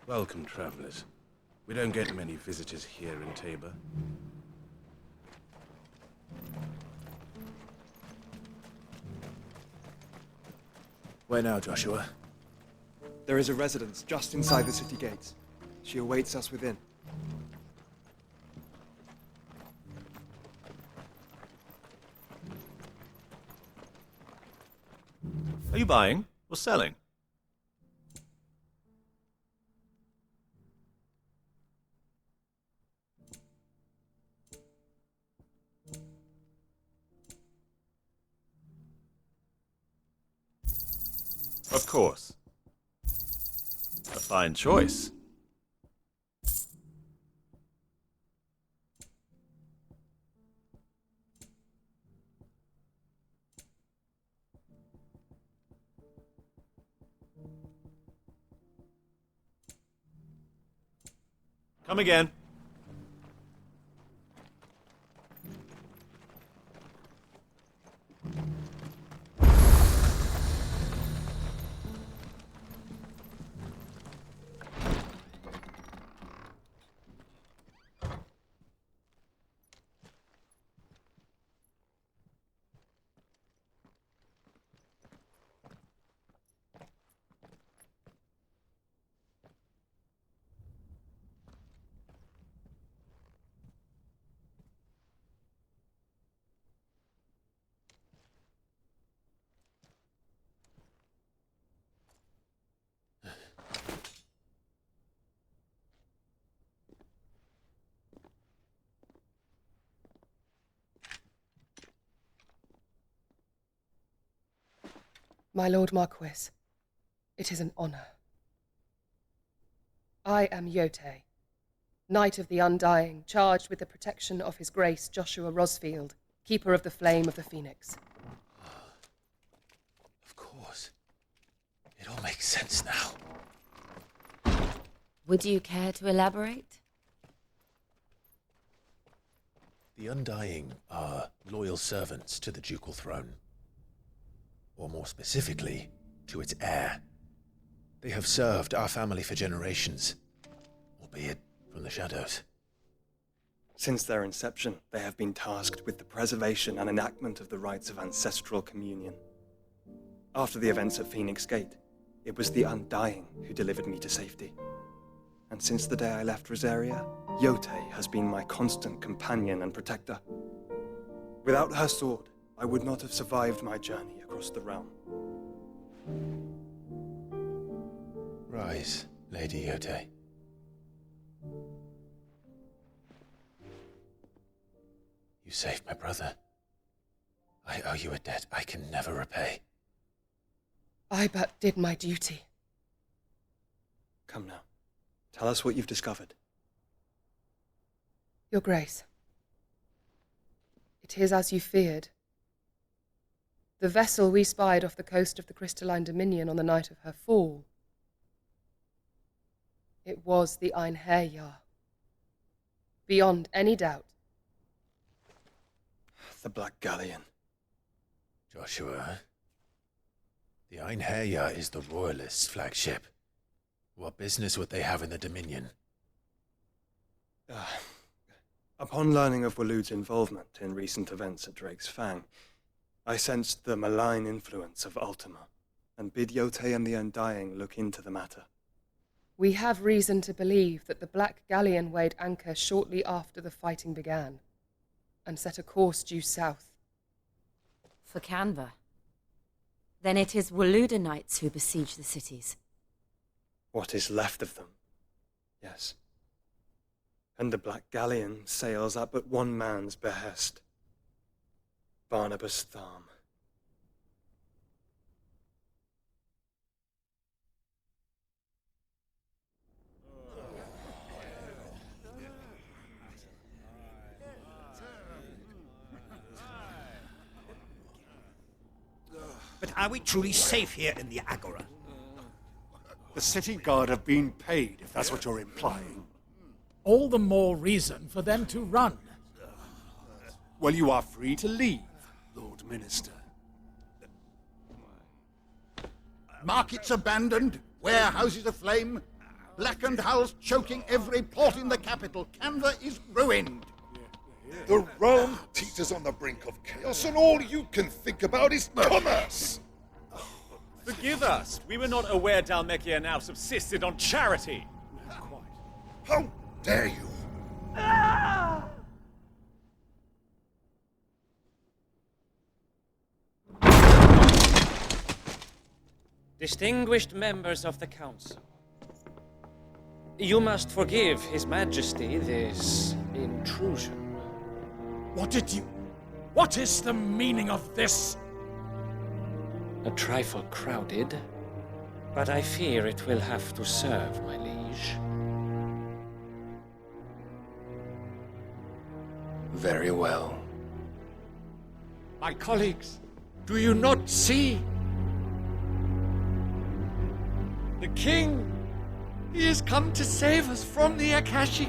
Welcome, travelers. We don't get many visitors here in Tabor. Where now, Joshua? There is a residence just inside the city gates. She awaits us within. Are you buying or selling? Of course. A fine choice. Come again. My Lord Marquis, it is an honor. I am Yote, Knight of the Undying, charged with the protection of His Grace Joshua Rosfield, Keeper of the Flame of the Phoenix. Of course. It all makes sense now. Would you care to elaborate? The Undying are loyal servants to the ducal throne. Or more specifically, to its heir. They have served our family for generations, albeit from the shadows. Since their inception, they have been tasked with the preservation and enactment of the rites of ancestral communion. After the events at Phoenix Gate, it was the Undying who delivered me to safety. And since the day I left Rosaria, Yote has been my constant companion and protector. Without her sword, I would not have survived my journey across the realm. Rise, Lady Yote. You saved my brother. I owe you a debt I can never repay. I but did my duty. Come now. Tell us what you've discovered. Your Grace. It is as you feared. The vessel we spied off the coast of the Crystalline Dominion on the night of her fall. It was the Einherjar. Beyond any doubt. The Black Galleon. Joshua, the Einherjar is the Royalists' flagship. What business would they have in the Dominion? Upon learning of Waloed's involvement in recent events at Drake's Fang, I sensed the malign influence of Ultima, and bid Yote and the Undying look into the matter. We have reason to believe that the Black Galleon weighed anchor shortly after the fighting began, and set a course due south. For Canva. Then it is Waloed knights who besiege the cities. What is left of them, yes. And the Black Galleon sails at but one man's behest. Barnabas Tharm. But are we truly safe here in the Agora? The city guard have been paid, if that's what you're implying. All the more reason for them to run. Well, you are free to leave, Lord Minister. Markets abandoned, warehouses aflame. blackened hulls choking every port in the capital. Canva is ruined. The realm teeters on the brink of chaos, and all you can think about is commerce! Forgive us. We were not aware Dhalmekia now subsisted on charity. How dare you! Distinguished members of the Council, you must forgive His Majesty this intrusion. What is the meaning of this? A trifle crowded, but I fear it will have to serve, my liege. Very well. My colleagues, do you not see? The king! He has come to save us from the Akashic!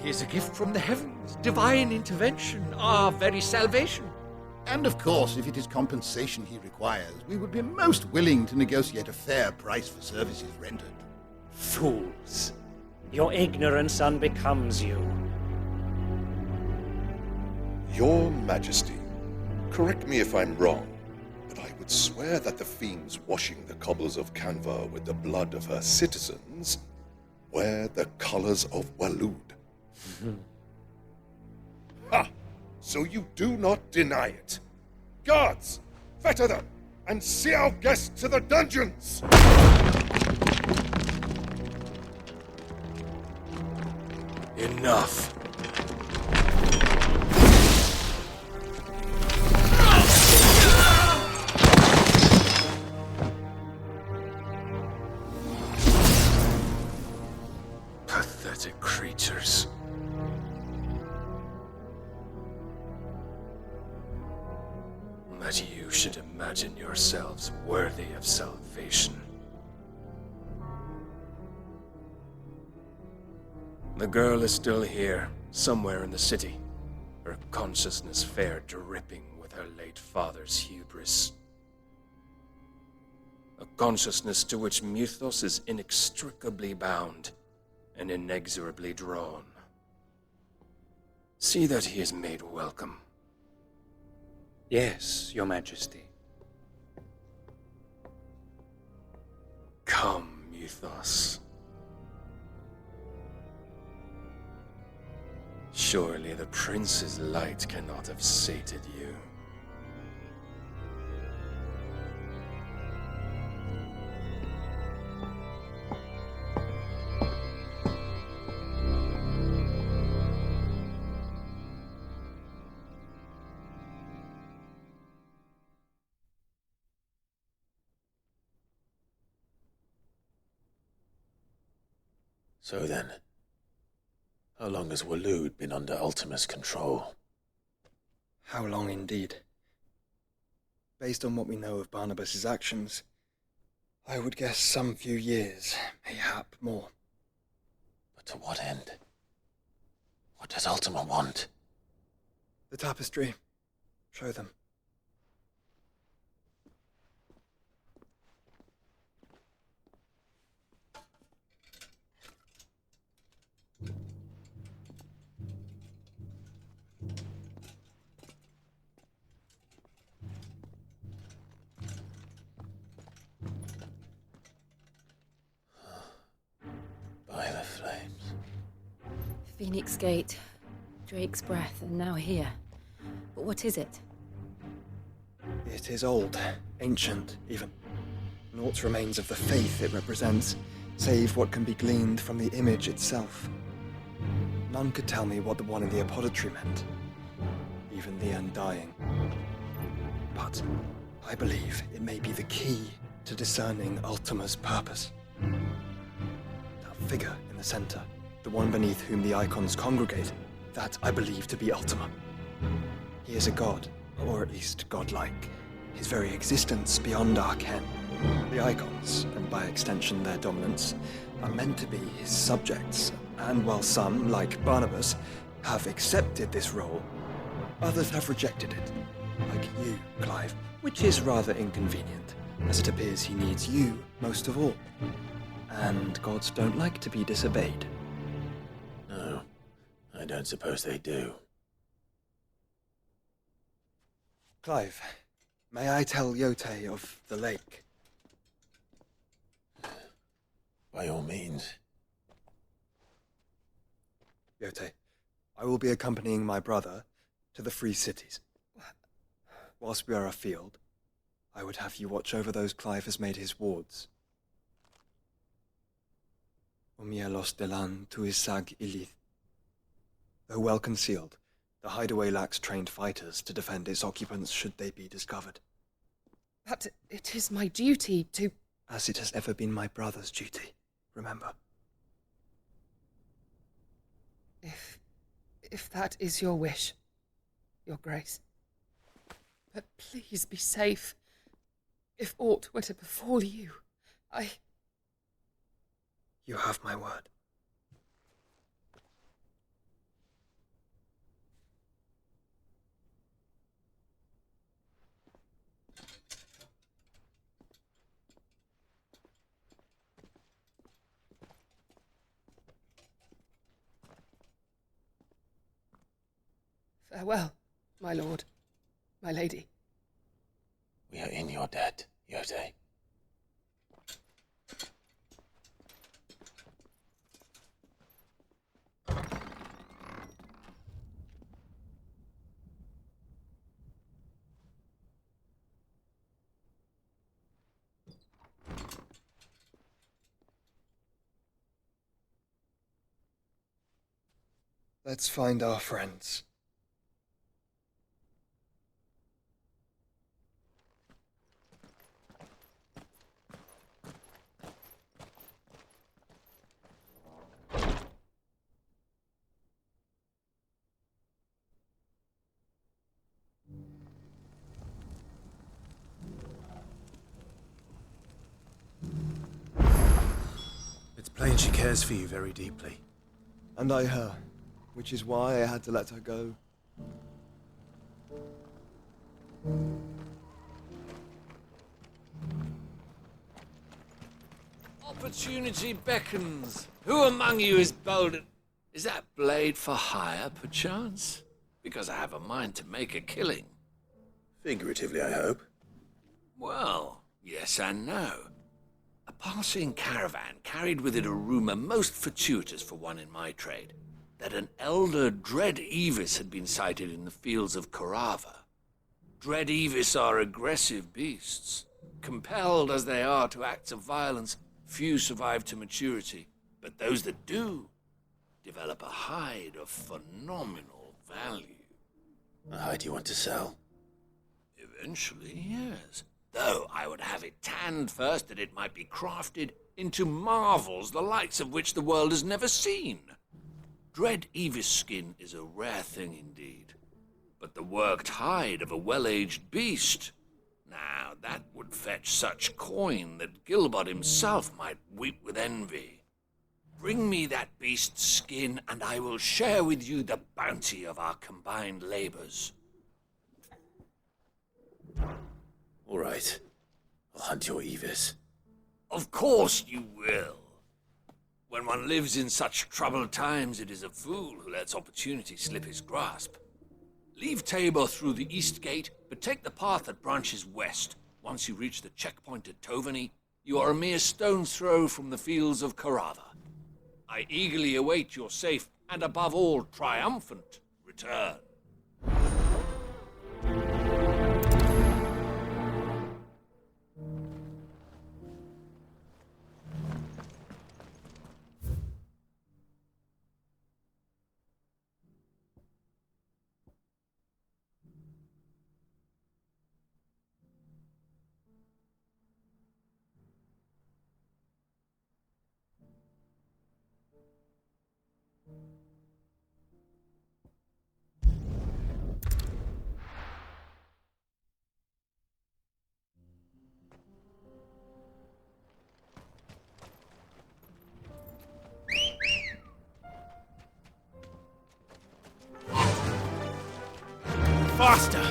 He is a gift from the heavens, divine intervention, our very salvation. And of course, if it is compensation he requires, we would be most willing to negotiate a fair price for services rendered. Fools! Your ignorance unbecomes you. Your Majesty, correct me if I'm wrong, but I would swear that the fiends washing the cobbles of Canva with the blood of her citizens wear the colors of Waloed. Ha! So you do not deny it. Guards, fetter them, and see our guests to the dungeons! Enough. Pathetic creatures. That you should imagine yourselves worthy of salvation. The girl is still here, somewhere in the city, her consciousness fair dripping with her late father's hubris. A consciousness to which Mythos is inextricably bound and inexorably drawn. See that he is made welcome. Yes, Your Majesty. Come, Mythos. Surely the prince's light cannot have sated you. So then, how long has Waloed been under Ultima's control? How long indeed? Based on what we know of Barnabas's actions, I would guess some few years, mayhap more. But to what end? What does Ultima want? The tapestry. Show them. By the flames. Phoenix Gate, Drake's Breath, and now here. But what is it? It is old, ancient, even. Naught remains of the faith it represents, save what can be gleaned from the image itself. None could tell me what the one in the apothecary meant, even the Undying. But I believe it may be the key to discerning Ultima's purpose. That figure in the center, the one beneath whom the icons congregate, that I believe to be Ultima. He is a god, or at least godlike, his very existence beyond our ken. The icons, and by extension their dominance, are meant to be his subjects, and while some, like Barnabas, have accepted this role, Others have rejected it, like you, Clive, which is rather inconvenient, as it appears he needs you most of all. And gods don't like to be disobeyed. No, I don't suppose they do. Clive, may I tell Yote of the lake? By all means. Yote, I will be accompanying my brother to the Free Cities. Whilst we are afield, I would have you watch over those Clive has made his wards. Omielos delan tuisag ilith. Though well concealed, the hideaway lacks trained fighters to defend its occupants should they be discovered. But it is my duty to... As it has ever been my brother's duty, remember. If that is your wish, Your Grace. But please be safe. If aught were to befall you, You have my word. Farewell, my lord, my lady. We are in your debt, Yote. Let's find our friends. It's plain she cares for you very deeply. And I her, which is why I had to let her go. Opportunity beckons. Who among you is bold? Is that blade for hire, perchance? Because I have a mind to make a killing. Figuratively, I hope. Well, yes and no. A passing caravan carried with it a rumor most fortuitous for one in my trade, that an elder Dread Evis had been sighted in the fields of Korava. Dread Evis are aggressive beasts. Compelled as they are to acts of violence, few survive to maturity, but those that do develop a hide of phenomenal value. A hide you want to sell? Eventually, yes. Though I would have it tanned first that it might be crafted into marvels the likes of which the world has never seen. Dread Evis skin is a rare thing indeed. But the worked hide of a well-aged beast, now that would fetch such coin that Gilbert himself might weep with envy. Bring me that beast's skin, and I will share with you the bounty of our combined labors. All right. I'll hunt your Evis. Of course you will. When one lives in such troubled times, it is a fool who lets opportunity slip his grasp. Leave Tabor through the east gate, but take the path that branches west. Once you reach the checkpoint at Tovany, you are a mere stone's throw from the fields of Korava. I eagerly await your safe, and above all, triumphant return. faster!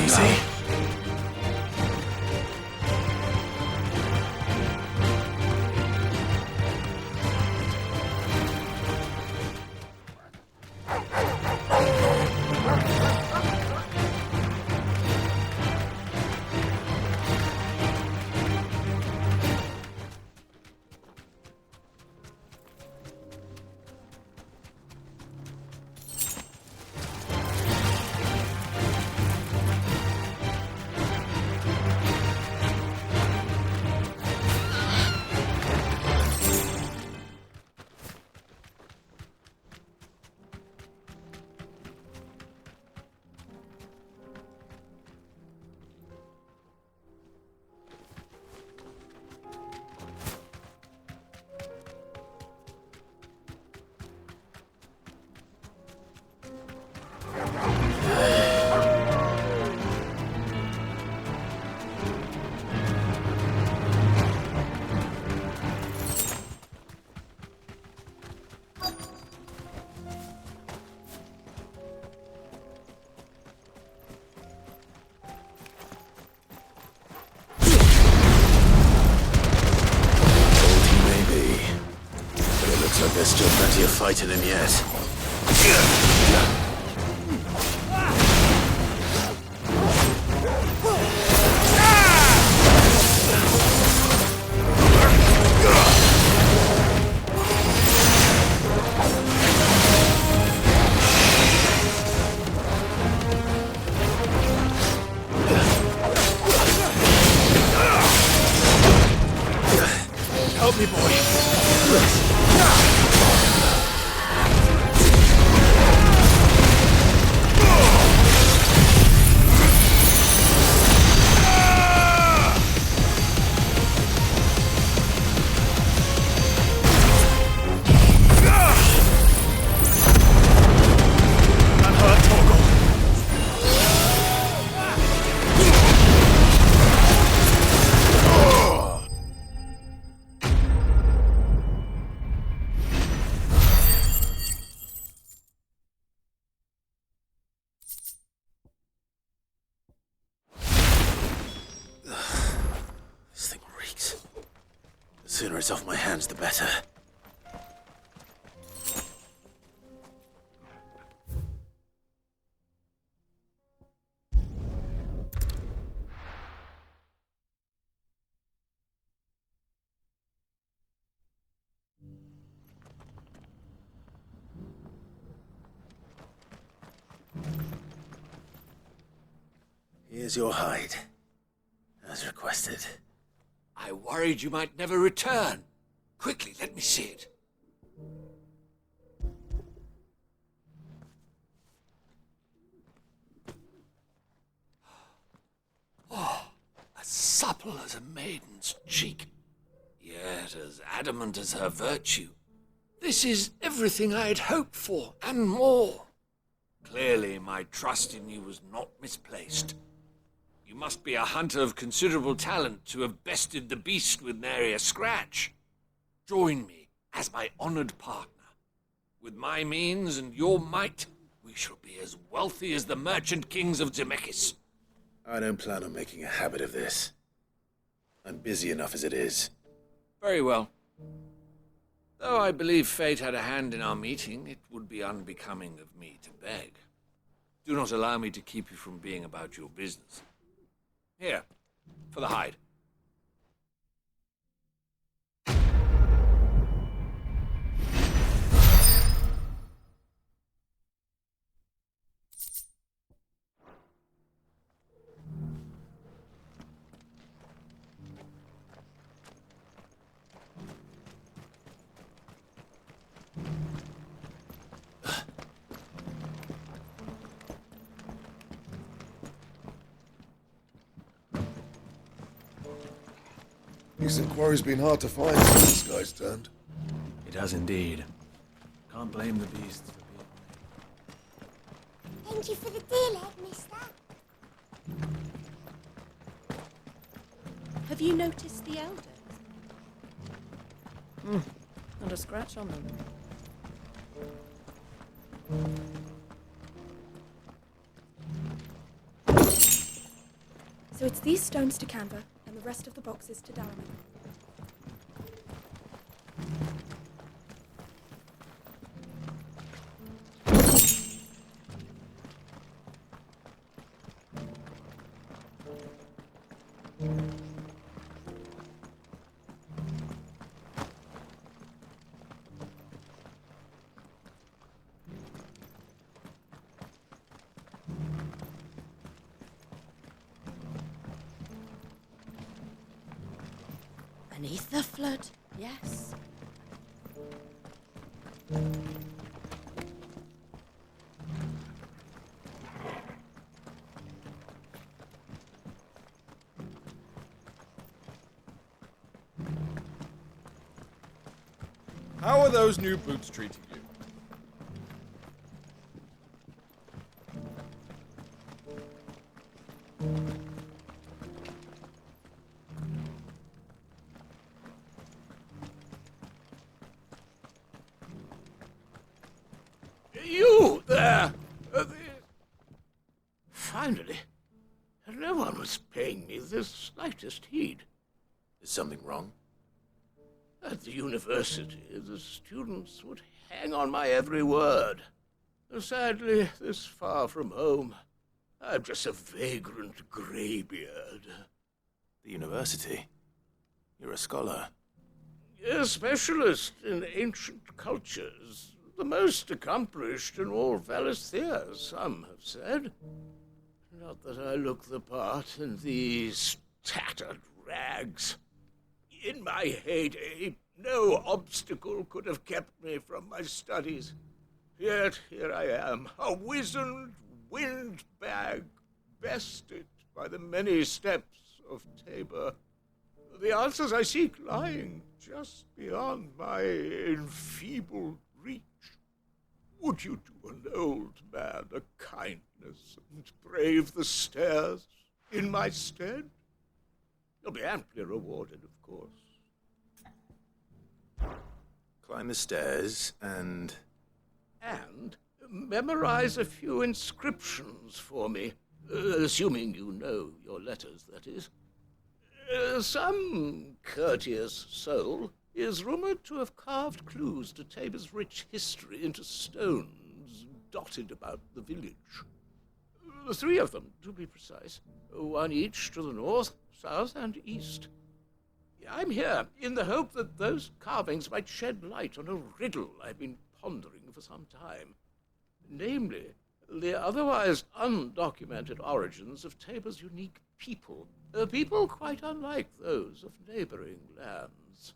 Easy. There's still plenty of fight in him yet. Help me, boy. The sooner it's off my hands, the better. Here's your hide, as requested. I worried you might never return. Quickly, let me see it. Oh, as supple as a maiden's cheek, yet as adamant as her virtue. This is everything I had hoped for, and more. Clearly, my trust in you was not misplaced. You must be a hunter of considerable talent to have bested the beast with nary a scratch. Join me as my honored partner. With my means and your might, we shall be as wealthy as the merchant kings of Zemeckis. I don't plan on making a habit of this. I'm busy enough as it is. Very well. Though I believe fate had a hand in our meeting, it would be unbecoming of me to beg. Do not allow me to keep you from being about your business. Here, for the hide. This inquiry's been hard to find since the sky's turned. It has indeed. Can't blame the beasts for being... Thank you for the deal, mister. Have you noticed the elders? Not a scratch on them. So it's these stones to Canva, and the rest of the boxes to Darman. Beneath the flood, yes. How are those new boots treating you? You there! Finally, no one was paying me the slightest heed. Is something wrong? At the university, the students would hang on my every word. Sadly, this far from home, I'm just a vagrant greybeard. The university? You're a scholar. A specialist in ancient cultures. The most accomplished in all Valisthea, some have said. Not that I look the part in these tattered rags. In my heyday, no obstacle could have kept me from my studies. Yet here I am, a wizened windbag, bested by the many steps of Tabor. The answers I seek lying just beyond my enfeebled reach. Would you do an old man a kindness and brave the stairs in my stead? You'll be amply rewarded, of course. Climb the stairs and memorize a few inscriptions for me, assuming you know your letters, that is. Some courteous soul is rumored to have carved clues to Tabor's rich history into stones dotted about the village. 3 of them, to be precise, one each to the north, south, and east. I'm here in the hope that those carvings might shed light on a riddle I've been pondering for some time. Namely, the otherwise undocumented origins of Tabor's unique people. People quite unlike those of neighboring lands.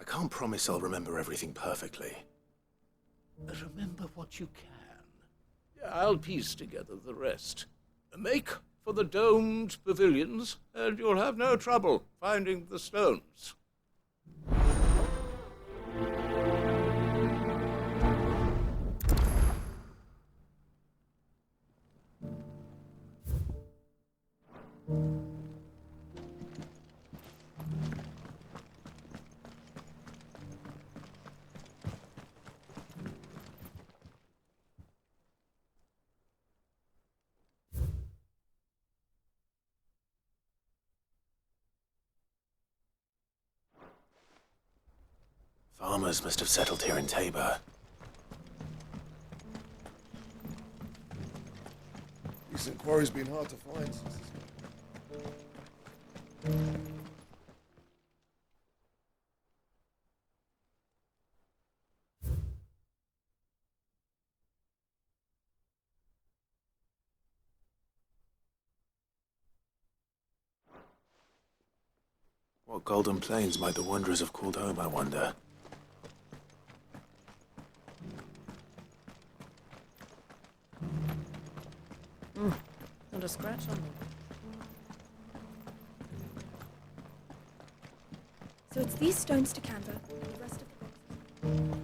I can't promise I'll remember everything perfectly. Remember what you can. I'll piece together the rest. Make for the domed pavilions, and you'll have no trouble finding the stones. Farmers must have settled here in Tabor. This inquiry's been hard to find since the What golden plains might the wanderers have called home, I wonder? Not a scratch on them. So it's these stones to Canva, and the rest of the boxes.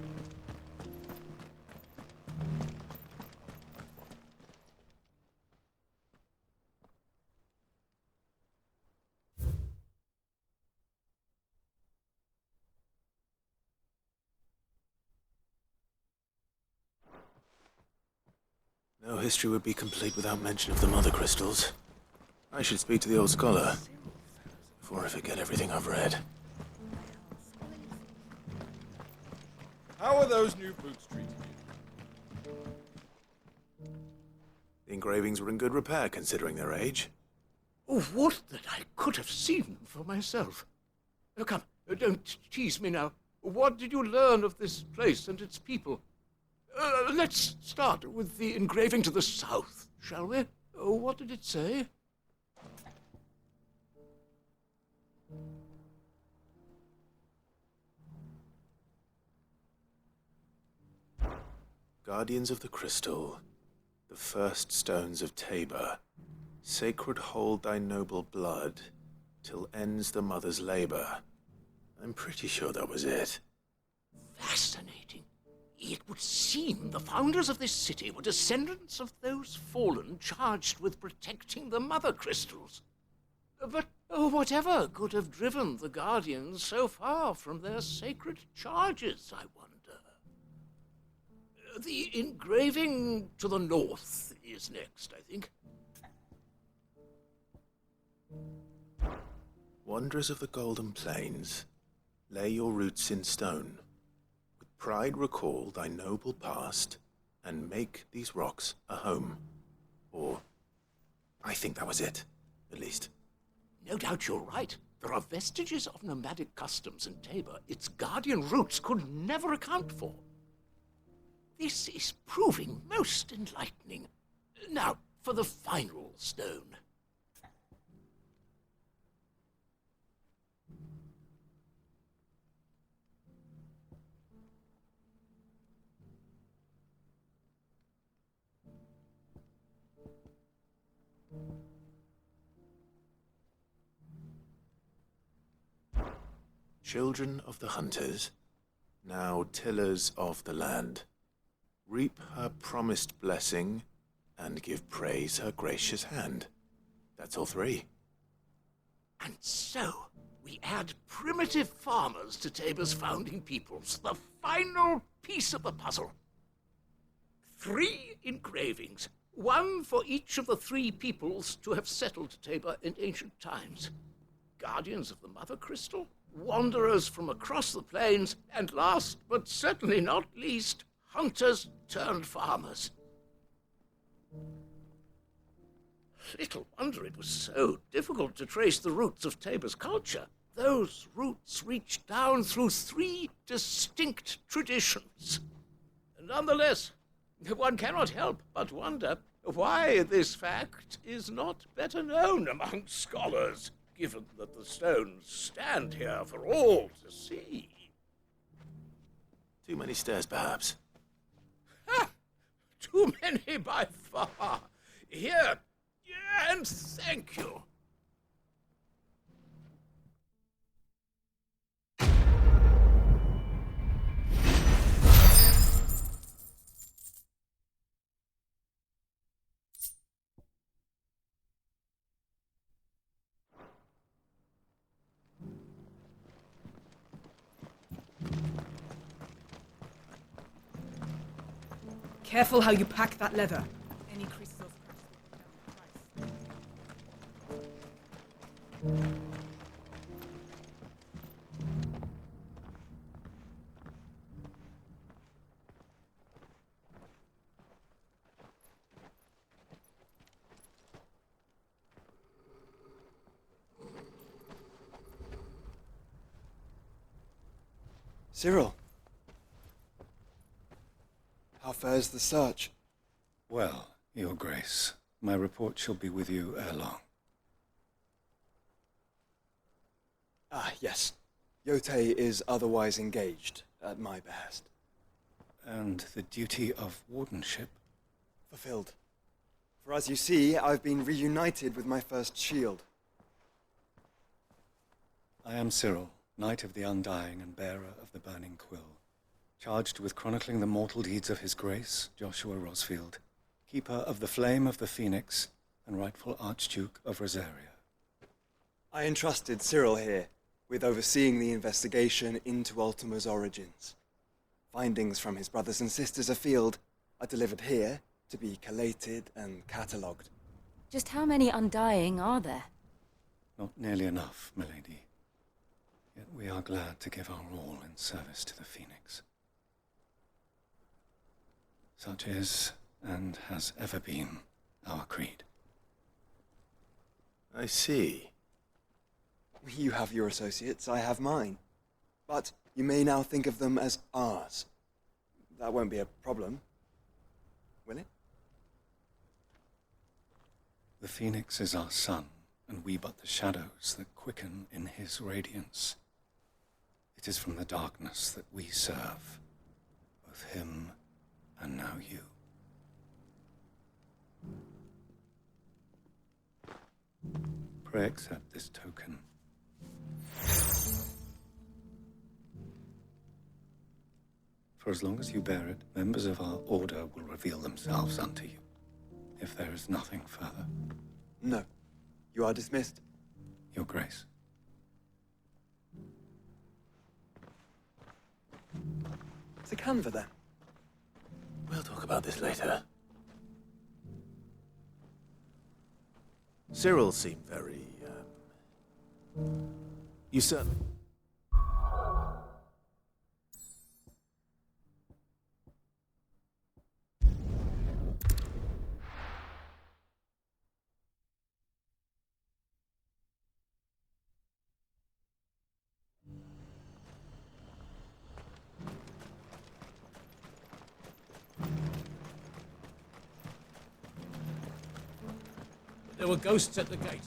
No history would be complete without mention of the mother crystals. I should speak to the old scholar before I forget everything I've read. How are those new boots treating you? The engravings were in good repair considering their age. Oh, would that I could have seen for myself. Oh, come, don't tease me now. What did you learn of this place and its people? Let's start with the engraving to the south, shall we? What did it say? Guardians of the Crystal, the first stones of Tabor, sacred hold thy noble blood, till ends the mother's labor. I'm pretty sure that was it. Fascinating. It would seem the founders of this city were descendants of those fallen charged with protecting the mother crystals. But whatever could have driven the Guardians so far from their sacred charges, I wonder? The engraving to the north is next, I think. Wanderers of the Golden Plains, lay your roots in stone. With pride recall thy noble past, and make these rocks a home. Or, I think that was it, at least. No doubt you're right. There are vestiges of nomadic customs in Tabor its guardian roots could never account for. This is proving most enlightening. Now, for the final stone. Children of the hunters, now tillers of the land, reap her promised blessing and give praise her gracious hand. That's all three. And so, we add primitive farmers to Tabor's founding peoples, the final piece of the puzzle. 3 engravings, one for each of the 3 peoples to have settled Tabor in ancient times. Guardians of the Mother Crystal, wanderers from across the plains, and last but certainly not least, hunters turned farmers. Little wonder it was so difficult to trace the roots of Tabor's culture. Those roots reach down through 3 distinct traditions. Nonetheless, one cannot help but wonder why this fact is not better known among scholars, given that the stones stand here for all to see. Too many stairs, perhaps. Ha! Too many by far. Here, and thank you. Careful how you pack that leather. Any creases or scratches will bring down the price. Cyril. How fares the search? Well, Your Grace, my report shall be with you ere long. Ah, yes. Yotei is otherwise engaged, at my behest. And the duty of wardenship? Fulfilled. For as you see, I've been reunited with my first shield. I am Cyril, Knight of the Undying and bearer of the Burning Quill, charged with chronicling the mortal deeds of his grace, Joshua Rosfield, keeper of the Flame of the Phoenix and rightful Archduke of Rosaria. I entrusted Cyril here with overseeing the investigation into Ultima's origins. Findings from his brothers and sisters afield are delivered here to be collated and catalogued. Just how many Undying are there? Not nearly enough, milady. Yet we are glad to give our all in service to the Phoenix. Such is, and has ever been, our creed. I see. You have your associates, I have mine. But you may now think of them as ours. That won't be a problem, will it? The Phoenix is our sun, and we but the shadows that quicken in his radiance. It is from the darkness that we serve, both him and now you. Pray accept this token. For as long as you bear it, members of our order will reveal themselves unto you, if there is nothing further. No. You are dismissed. Your Grace. To Canva, then. We'll talk about this later. Cyril seemed very, You certainly... There were ghosts at the gate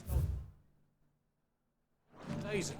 not days ago.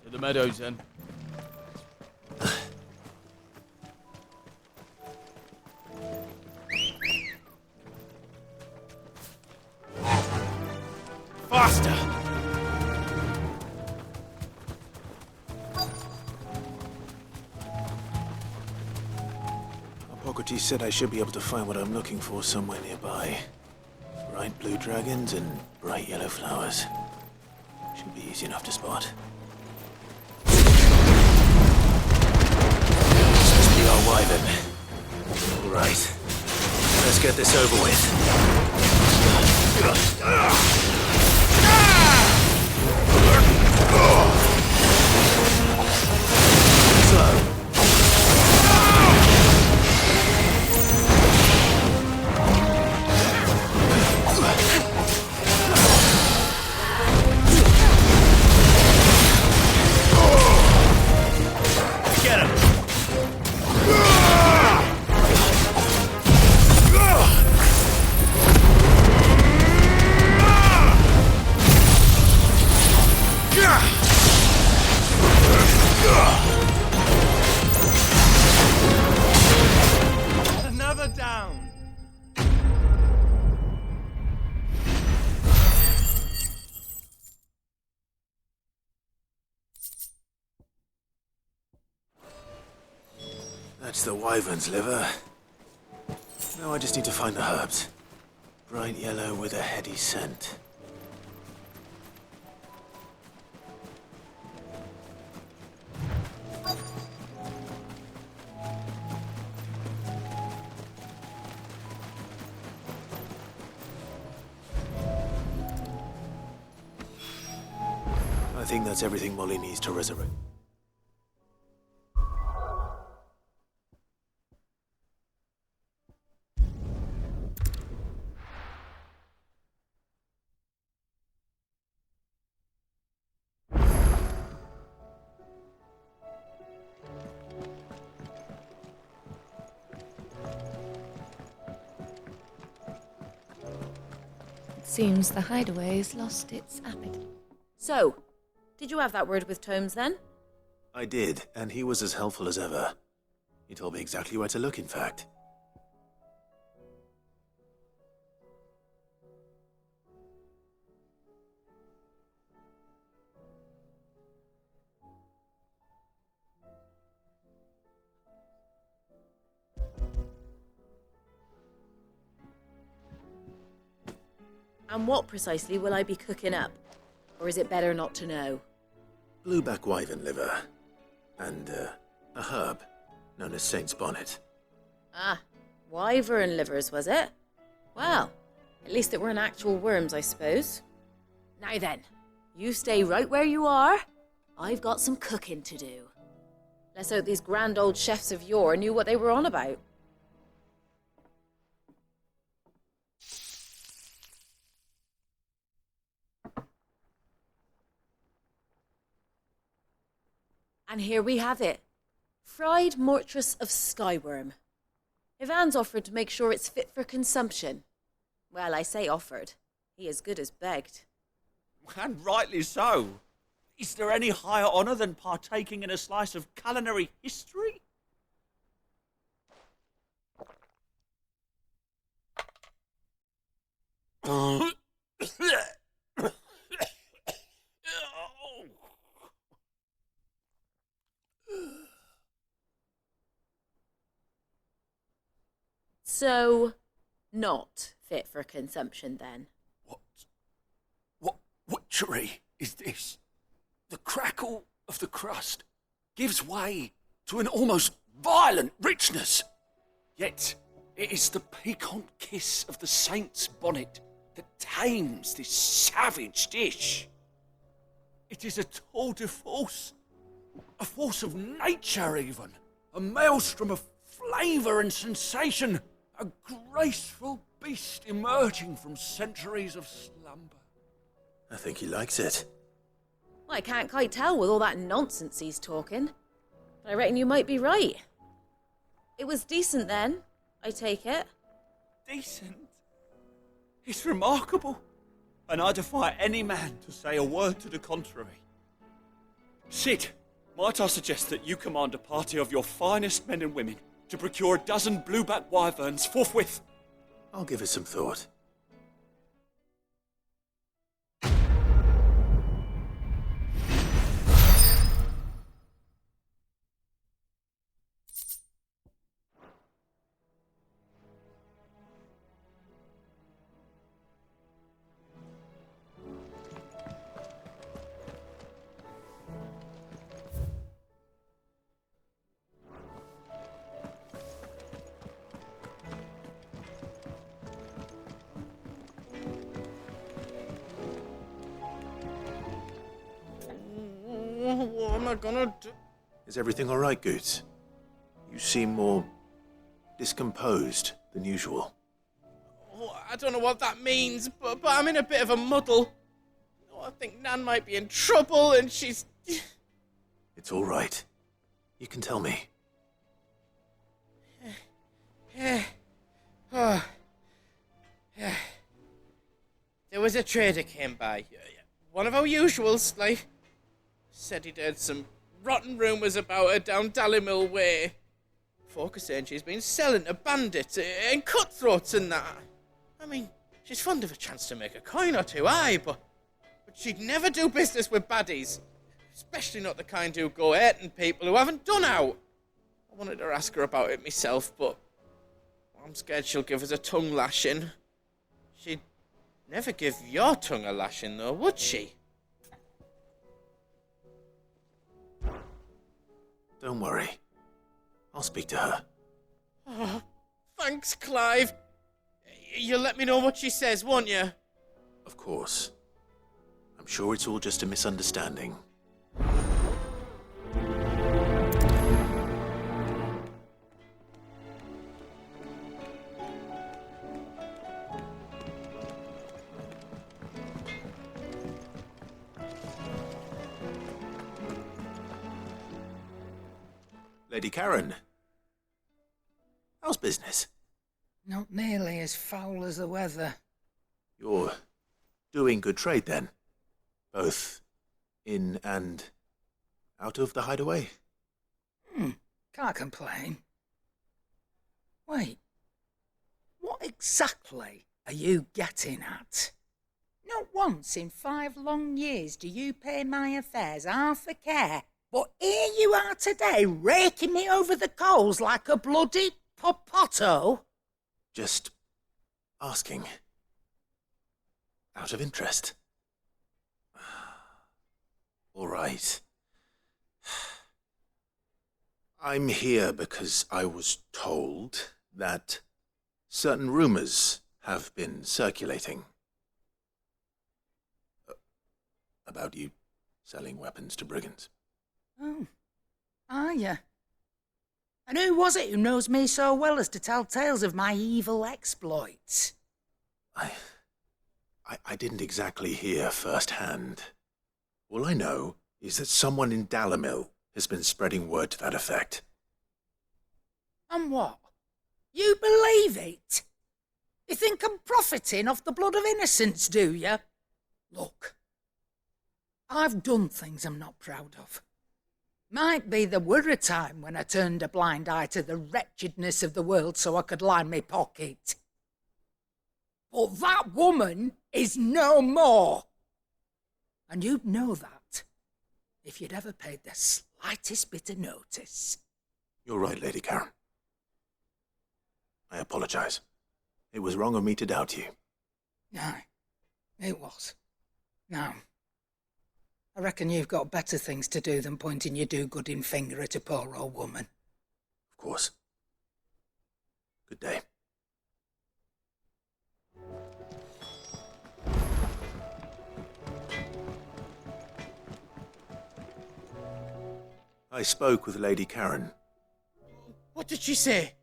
To the meadows, then. Faster! Hippocrates said I should be able to find what I'm looking for somewhere nearby. Bright blue dragons and bright yellow flowers. Should be easy enough to spot. This must be our wyvern. All right. Let's get this over with. So... Get him! Another down! That's the wyvern's liver. Now I just need to find the herbs. Bright yellow with a heady scent. I think that's everything Molly needs to resurrect. Seems the hideaway's lost its appetite. So, did you have that word with Tomes then? I did, and he was as helpful as ever. He told me exactly where to look, in fact. And what precisely will I be cooking up? Or is it better not to know? Blueback wyvern liver. And, a herb known as Saint's Bonnet. Ah, wyvern livers, was it? Well, at least it weren't actual worms, I suppose. Now then, you stay right where you are. I've got some cooking to do. Let's hope these grand old chefs of yore knew what they were on about. And here we have it. Fried mortress of skyworm. Ivan's offered to make sure it's fit for consumption. Well, I say offered. He as good as begged. And rightly so. Is there any higher honour than partaking in a slice of culinary history? So, not fit for consumption then? What witchery is this? The crackle of the crust gives way to an almost violent richness. Yet it is the piquant kiss of the saint's bonnet that tames this savage dish. It is a tour de force. A force of nature, even. A maelstrom of flavour and sensation. A graceful beast emerging from centuries of slumber. I think he likes it. Well, I can't quite tell with all that nonsense he's talking. But I reckon you might be right. It was decent then, I take it. Decent? It's remarkable. And I defy any man to say a word to the contrary. Sid, might I suggest that you command a party of your finest men and women to procure a dozen blueback wyverns forthwith? I'll give it some thought. What am I gonna do? Is everything all right, Goots? You seem more discomposed than usual. Oh, I don't know what that means, but I'm in a bit of a muddle. Oh, I think Nan might be in trouble, and she's... It's all right. You can tell me. There was a trader came by. One of our usuals, like... Said he'd heard some rotten rumours about her down Dallymill Way. Folk are saying she's been selling to bandits and cutthroats and that. I mean, she's fond of a chance to make a coin or two, aye, but she'd never do business with baddies. Especially not the kind who go hurting people who haven't done out. I wanted to ask her about it myself, but I'm scared she'll give us a tongue lashing. She'd never give your tongue a lashing, though, would she? Don't worry. I'll speak to her. Oh, thanks, Clive. You'll let me know what she says, won't you? Of course. I'm sure it's all just a misunderstanding. Lady Karen, how's business? Not nearly as foul as the weather. You're doing good trade then? Both in and out of the hideaway? Can't complain. Wait, what exactly are you getting at? Not once in 5 long years do you pay my affairs half a care, but here you are today, raking me over the coals like a bloody popoto? Just asking. Out of interest. All right. I'm here because I was told that certain rumors have been circulating about you selling weapons to brigands. Oh, are you? And who was it who knows me so well as to tell tales of my evil exploits? I didn't exactly hear firsthand. All I know is that someone in Dalimil has been spreading word to that effect. And what? You believe it? You think I'm profiting off the blood of innocents, do you? Look, I've done things I'm not proud of. Might be there were a time when I turned a blind eye to the wretchedness of the world so I could line my pocket. But that woman is no more. And you'd know that if you'd ever paid the slightest bit of notice. You're right, Lady Karen. I apologize. It was wrong of me to doubt you. No, it was. Now, I reckon you've got better things to do than pointing your do-gooding finger at a poor old woman. Of course. Good day. I spoke with Lady Karen. What did she say?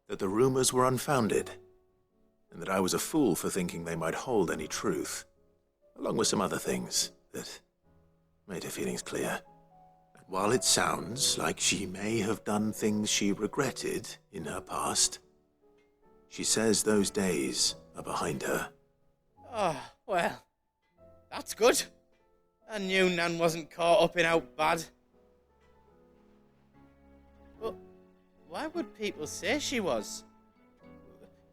That the rumors were unfounded, and that I was a fool for thinking they might hold any truth, along with some other things that made her feelings clear. And while it sounds like she may have done things she regretted in her past, she says those days are behind her. Oh, well, that's good. I knew Nan wasn't caught up in out bad. But why would people say she was?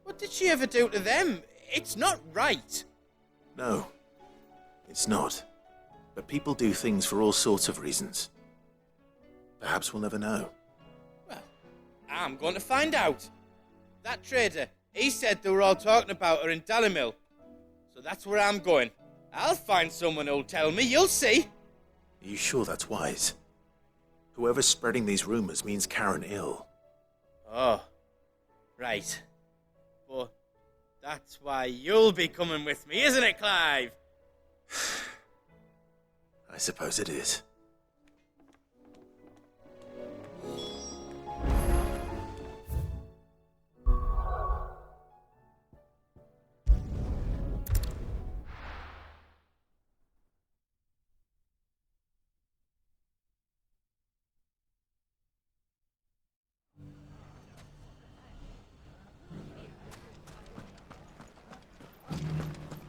What did she ever do to them? It's not right. No, it's not. But people do things for all sorts of reasons. Perhaps we'll never know. Well, I'm going to find out. That trader, he said they were all talking about her in Dalimil. So that's where I'm going. I'll find someone who'll tell me, you'll see. Are you sure that's wise? Whoever's spreading these rumors means Karen ill. Oh, right. But that's why you'll be coming with me, isn't it, Clive? I suppose it is.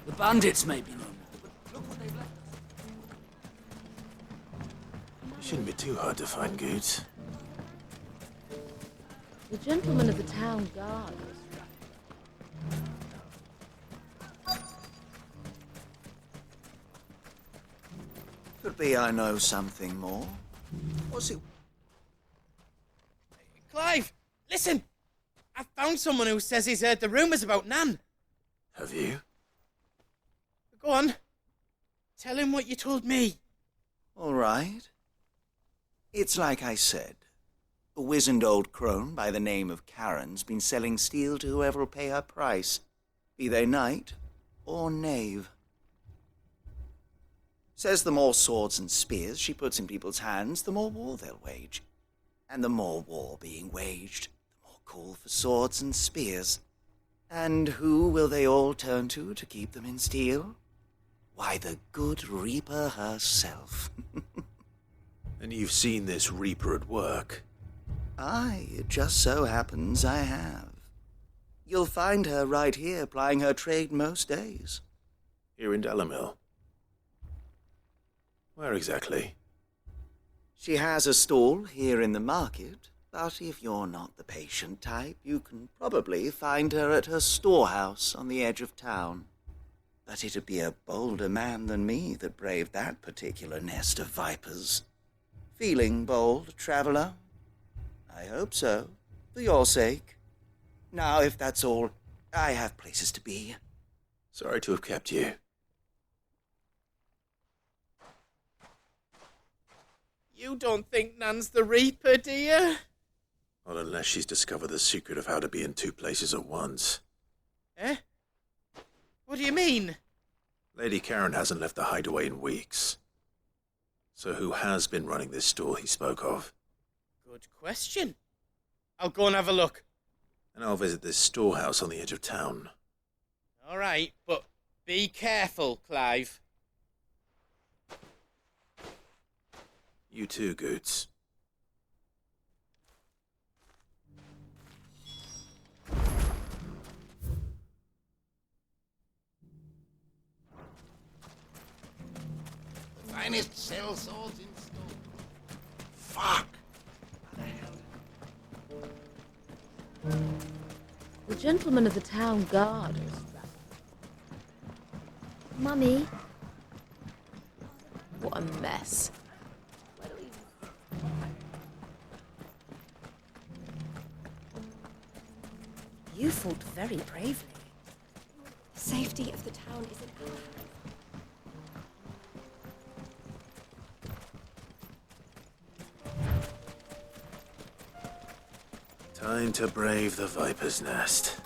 The bandits may be no more, but look what they've left us. It shouldn't be too hard to find goods. The gentleman of the town guard. Could be I know something more. What's it? Clive, listen! I found someone who says he's heard the rumours about Nan. Have you? Go on. Tell him what you told me. All right. It's like I said. A wizened old crone by the name of Karen's been selling steel to whoever will pay her price, be they knight or knave. Says the more swords and spears she puts in people's hands, the more war they'll wage. And the more war being waged, the more call for swords and spears. And who will they all turn to keep them in steel? Why, the good Reaper herself. And you've seen this Reaper at work? Aye, it just so happens I have. You'll find her right here plying her trade most days. Here in Delamil. Where exactly? She has a stall here in the market, but if you're not the patient type, you can probably find her at her storehouse on the edge of town. But it'd be a bolder man than me that braved that particular nest of vipers. Feeling bold, traveler? I hope so, for your sake. Now, if that's all, I have places to be. Sorry to have kept you. You don't think Nan's the Reaper, do you? Not unless she's discovered the secret of how to be in two places at once. Eh? What do you mean? Lady Karen hasn't left the hideaway in weeks. So who has been running this store he spoke of? Good question. I'll go and have a look. And I'll visit this storehouse on the edge of town. All right, but be careful, Clive. You too, Goots. The finest cell swords in store. Fuck! The gentlemen of the town guard are strapped. Mummy, What a mess. you fought very bravely. The safety of the town is in our hands. Time to brave the Viper's Nest.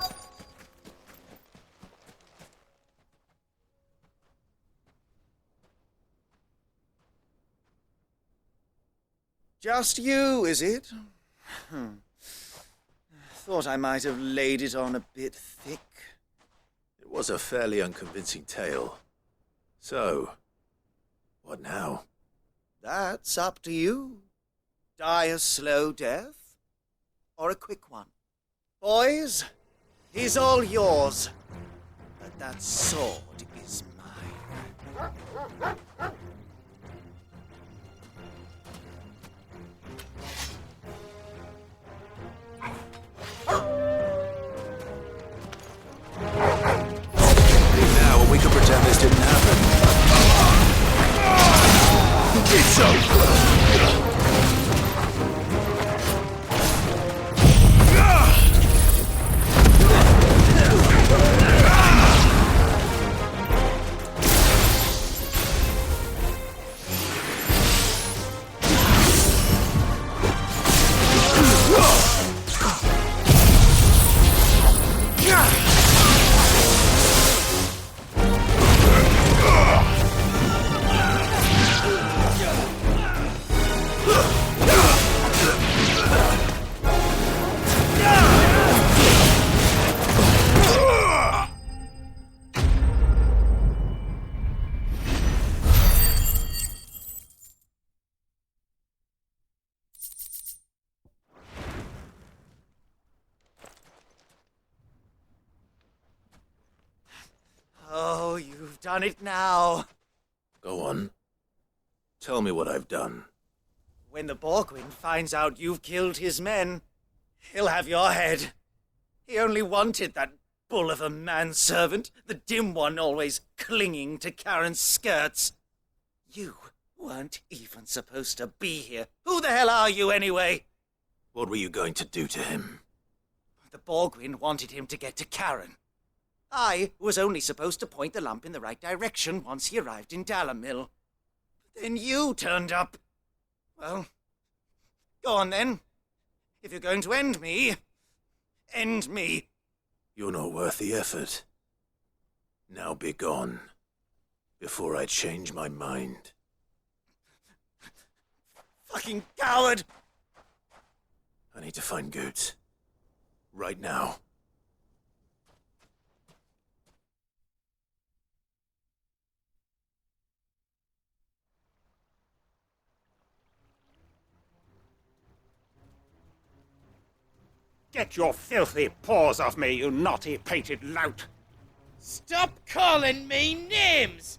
Just you, is it? Thought I might have laid it on a bit thick. It was a fairly unconvincing tale. So, what now? That's up to you. Die a slow death, or a quick one. Boys, he's all yours. But that sword is mine. Now, we could pretend this didn't happen. It's over! Oh, you've done it now. Go on. Tell me what I've done. When the Borgwyn finds out you've killed his men, he'll have your head. He only wanted that bull of a manservant, the dim one always clinging to Karen's skirts. You weren't even supposed to be here. Who the hell are you anyway? What were you going to do to him? The Borgwyn wanted him to get to Karen. I was only supposed to point the lamp in the right direction once he arrived in Dalamil. Then you turned up. Well, go on then. If you're going to end me, end me. You're not worth the effort. Now be gone, before I change my mind. Fucking coward! I need to find Goots. Right now. Get your filthy paws off me, you naughty painted lout! Stop calling me names!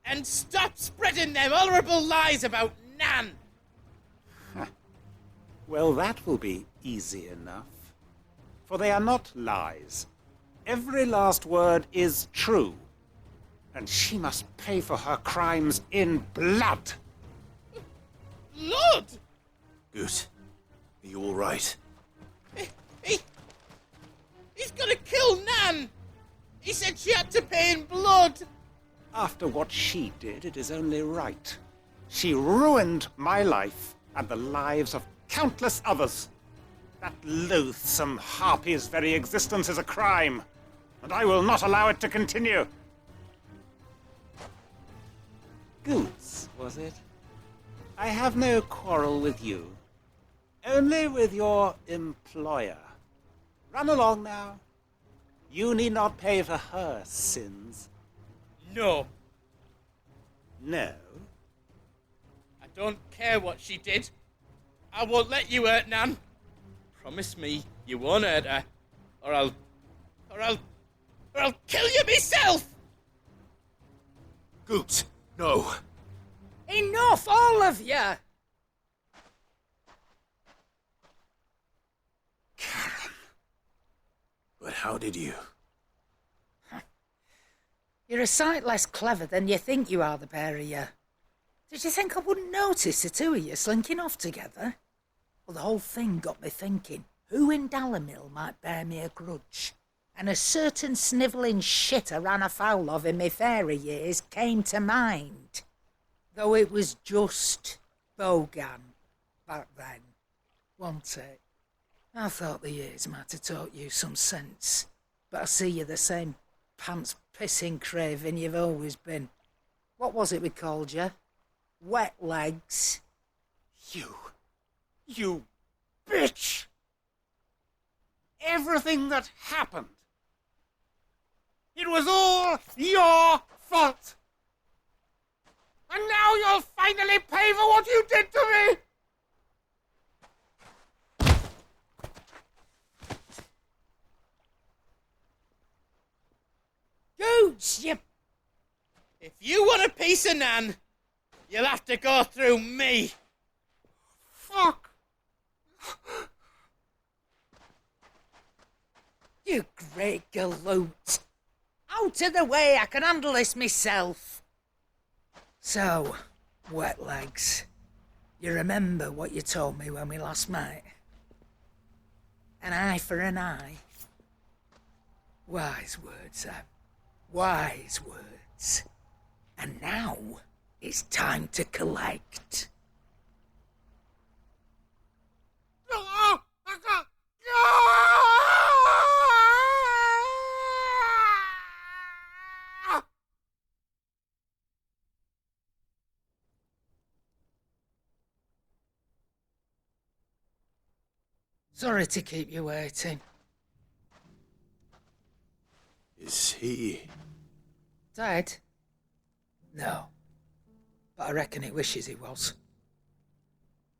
And stop spreading them horrible lies about Nan! Well, that will be easy enough. For they are not lies. Every last word is true. And she must pay for her crimes in blood. Blood? Goose, are you all right? He's gonna kill Nan! He said she had to pay in blood! After what she did, it is only right. She ruined my life and the lives of countless others. That loathsome harpy's very existence is a crime, and I will not allow it to continue. Goose, was it? I have no quarrel with you. Only with your employer. Run along now. You need not pay for her sins. No. No? I don't care what she did. I won't let you hurt Nan. Promise me you won't hurt her, or I'll kill you myself! Goot, no. Enough, all of you! But how did you? You're a sight less clever than you think you are, the pair of you. Did you think I wouldn't notice the two of you slinking off together? Well, the whole thing got me thinking, who in Dalimil might bear me a grudge? And a certain snivelling shit I ran afoul of in my fairy years came to mind. Though it was just Bogan back then, wasn't it? I thought the years might have taught you some sense, but I see you're the same pants-pissing craven you've always been. What was it we called you? Wet legs? You bitch! Everything that happened, it was all your fault! And now you'll finally pay for what you did to me! Gooch, you... If you want a piece of Nan, you'll have to go through me. Fuck! You great galoot. Out of the way, I can handle this myself. So, wet legs, you remember what you told me when we last met? An eye for an eye. Wise words, Sam. Wise words. And now, it's time to collect. Sorry to keep you waiting. Is he... dead? No. But I reckon he wishes he was.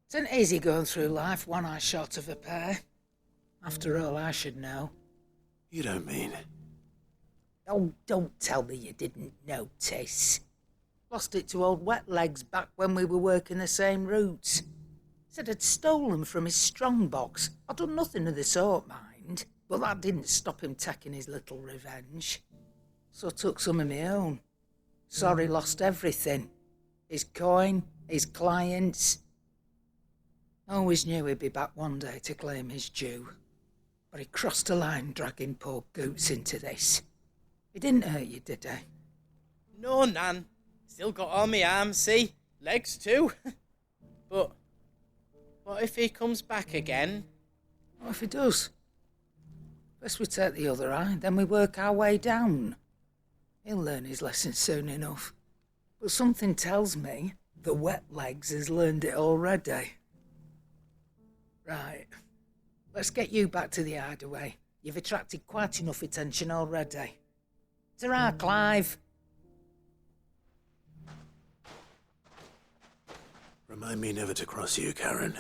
It isn't easy going through life one eye short of a pair. After all, I should know. You don't mean... Oh, don't tell me you didn't notice. Lost it to old Wet Legs back when we were working the same routes. Said I'd stolen from his strongbox. I'd done nothing of the sort, mind. But that didn't stop him taking his little revenge. So I took some of my own. Sorry, lost everything. His coin, his clients. Always knew he'd be back one day to claim his due. But he crossed a line dragging poor Goots into this. He didn't hurt you, did he? No, Nan. Still got all my arms, see? Legs too. But what if he comes back again? What if he does? First we take the other eye, then we work our way down. He'll learn his lesson soon enough. But something tells me the Wet Legs has learned it already. Right. Let's get you back to the hideaway. You've attracted quite enough attention already. Ta-ra, Clive. Remind me never to cross you, Karen.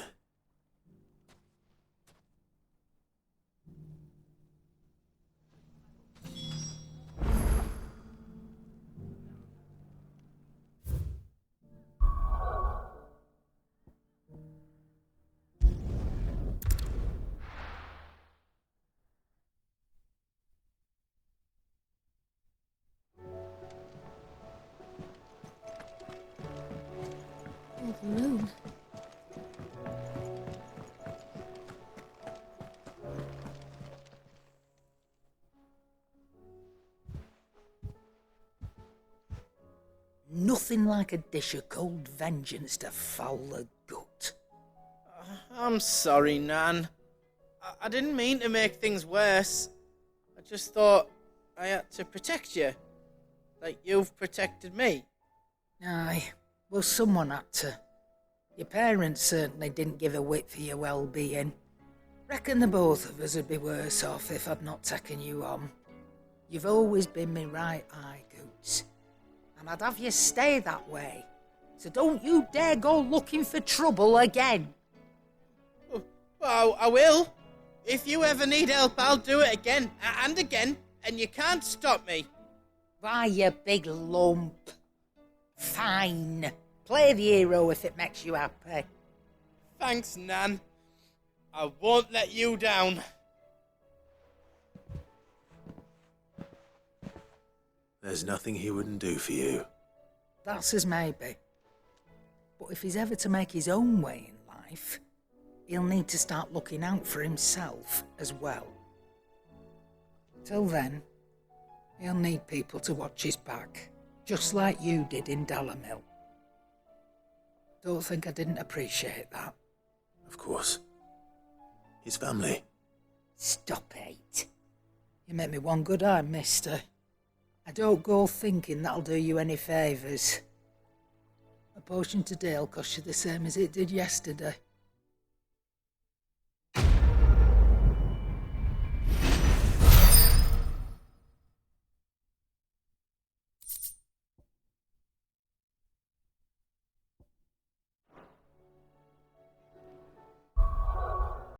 the room. Nothing like a dish of cold vengeance to foul the gut. I'm sorry, Nan. I didn't mean to make things worse. I just thought I had to protect you. Like you've protected me. Aye, well, someone had to. Your parents certainly didn't give a whit for your well-being. Reckon the both of us would be worse off if I'd not taken you on. You've always been me right eye, Goots. And I'd have you stay that way. So don't you dare go looking for trouble again. Well, I will. If you ever need help, I'll do it again and again, and you can't stop me. Why, you big lump. Fine. Play the hero if it makes you happy. Thanks, Nan. I won't let you down. There's nothing he wouldn't do for you. That's as maybe. But if he's ever to make his own way in life, he'll need to start looking out for himself as well. Till then, he'll need people to watch his back, just like you did in Dalamil. Don't think I didn't appreciate that. Of course. His family. Stop it. You make me one good eye, mister. I don't go thinking that'll do you any favours. A potion today'll cost you the same as it did yesterday.